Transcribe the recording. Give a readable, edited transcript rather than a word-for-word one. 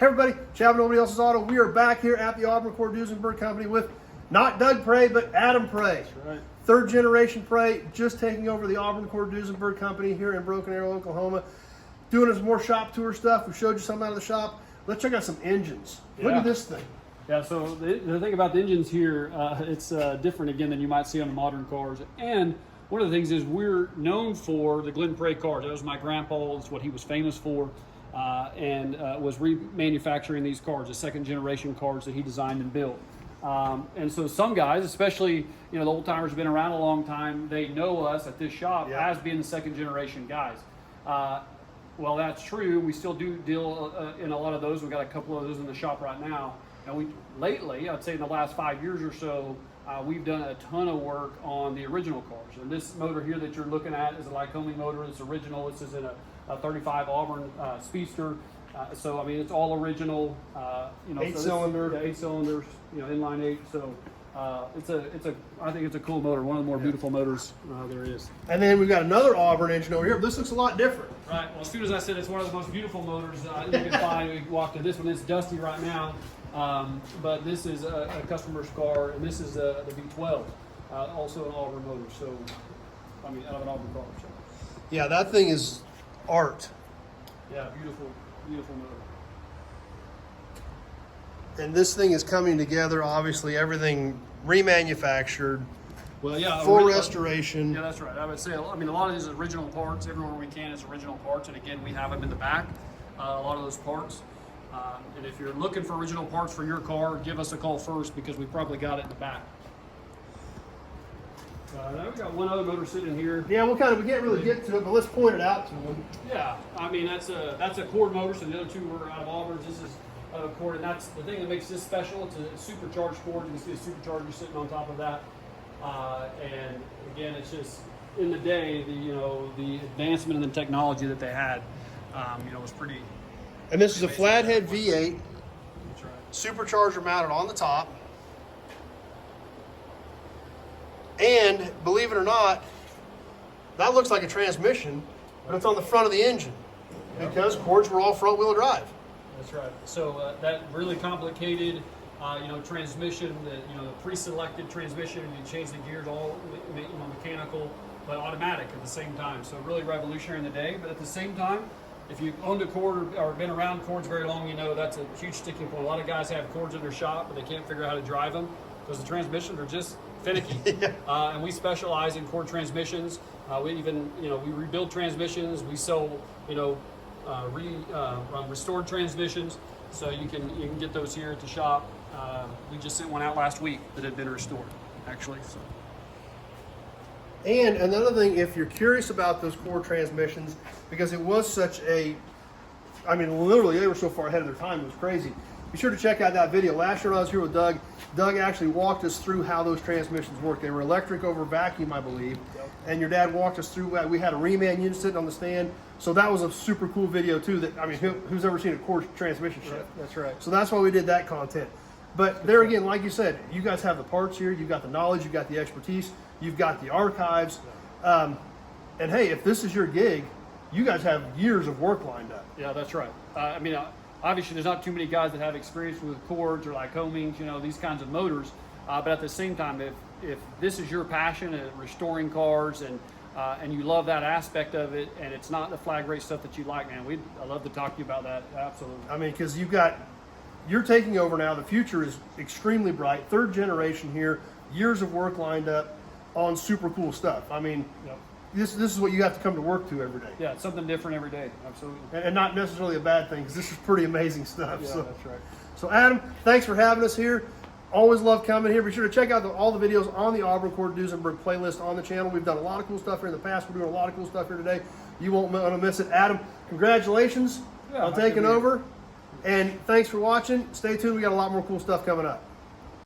Hey everybody, Chad Nobody Else's Auto. We are back here at the Auburn Cord Duesenberg Company with not Doug Pray, but Adam Pray. That's right. Third generation Pray, just taking over the Auburn Cord Duesenberg Company here in Broken Arrow, Oklahoma. Doing some more shop tour stuff. We showed you some out of the shop. Let's check out some engines. Look at this thing. Yeah, so the thing about the engines here, it's different again than you might see on the modern cars. And one of the things is we're known for the Glen Pray cars. That was my grandpa, that's what he was famous for, and was remanufacturing these cars, the second generation cars that he designed and built. And so some guys, especially the old timers have been around a long time, they know us at this shop as being the second generation guys. Well, that's true. We still do deal in a lot of those. We've got a couple of those in the shop right now. And we lately, I'd say in the last 5 years or so, we've done a ton of work on the original cars. And this motor here that you're looking at is a Lycoming motor. It's original. This is in a 35 Auburn Speedster. So I mean, it's all original. 8-cylinder. 8 cylinders. Inline 8. So I think it's a cool motor. One of the more beautiful motors there is. And then we've got another Auburn engine over here. This looks a lot different. Right. Well, as soon as I said it's one of the most beautiful motors you can find, we walked to this one. It's dusty right now. But this is a customer's car, and this is the V12, also an Auburn motor. So, I mean, out of an Auburn car. So. Yeah, that thing is art. Yeah, beautiful, beautiful motor. And this thing is coming together. Obviously, everything remanufactured. Well, yeah, full restoration. Yeah, that's right. I would say, I mean, a lot of these original parts. Everywhere we can is original parts, and again, we have them in the back. A lot of those parts. And if you're looking for original parts for your car, give us a call first because we probably got it in the back. Now we've got one other motor sitting here. Yeah, we can't really get to it, but let's point it out to them. Yeah, I mean that's a cord motor. So the other two were out of Auburns. This is a cord, and that's the thing that makes this special. It's a supercharged cord. You can see a supercharger sitting on top of that. And again, it's just in the day, the advancement in the technology that they had, was pretty. And this is a flathead V8, That's right. supercharger mounted on the top. And believe it or not, that looks like a transmission, but it's on the front of the engine because cords were all front wheel drive. That's right. So that really complicated, transmission, the pre-selected transmission, and you change the gears all mechanical, but automatic at the same time. So really revolutionary in the day, but at the same time, if you've owned a cord or been around cords very long, that's a huge sticking point. A lot of guys have cords in their shop, but they can't figure out how to drive them because the transmissions are just finicky. And we specialize in cord transmissions. We even, we rebuild transmissions. We sell, restored transmissions. So you can get those here at the shop. We just sent one out last week that had been restored, actually. So. And another thing, if you're curious about those cord transmissions, because it was literally they were so far ahead of their time, it was crazy. Be sure to check out that video. Last year when I was here with Doug, Doug actually walked us through how those transmissions work. They were electric over vacuum, I believe. Yep. And your dad walked us through that. We had a reman unit sitting on the stand. So that was a super cool video too. Who's ever seen a cord transmission shift? Right. That's right. So that's why we did that content. But there again, like you said, you guys have the parts here. You've got the knowledge. You've got the expertise. You've got the archives. And hey, if this is your gig, you guys have years of work lined up. Yeah, that's right. Obviously, there's not too many guys that have experience with cords or Lycomings, these kinds of motors. But at the same time, if this is your passion at restoring cars and you love that aspect of it, and it's not the flag race stuff that you like, man, I'd love to talk to you about that. Absolutely. Because you're taking over now. The future is extremely bright. Third generation here, years of work lined up on super cool stuff. This is what you have to come to work to every day. Yeah, it's something different every day. Absolutely. And not necessarily a bad thing, because this is pretty amazing stuff. Yeah, that's right. So Adam, thanks for having us here. Always love coming here. Be sure to check out all the videos on the Auburn Cord Duesenberg playlist on the channel. We've done a lot of cool stuff here in the past. We're doing a lot of cool stuff here today. You won't want to miss it. Adam, congratulations on taking over. And thanks for watching. Stay tuned. We got a lot more cool stuff coming up.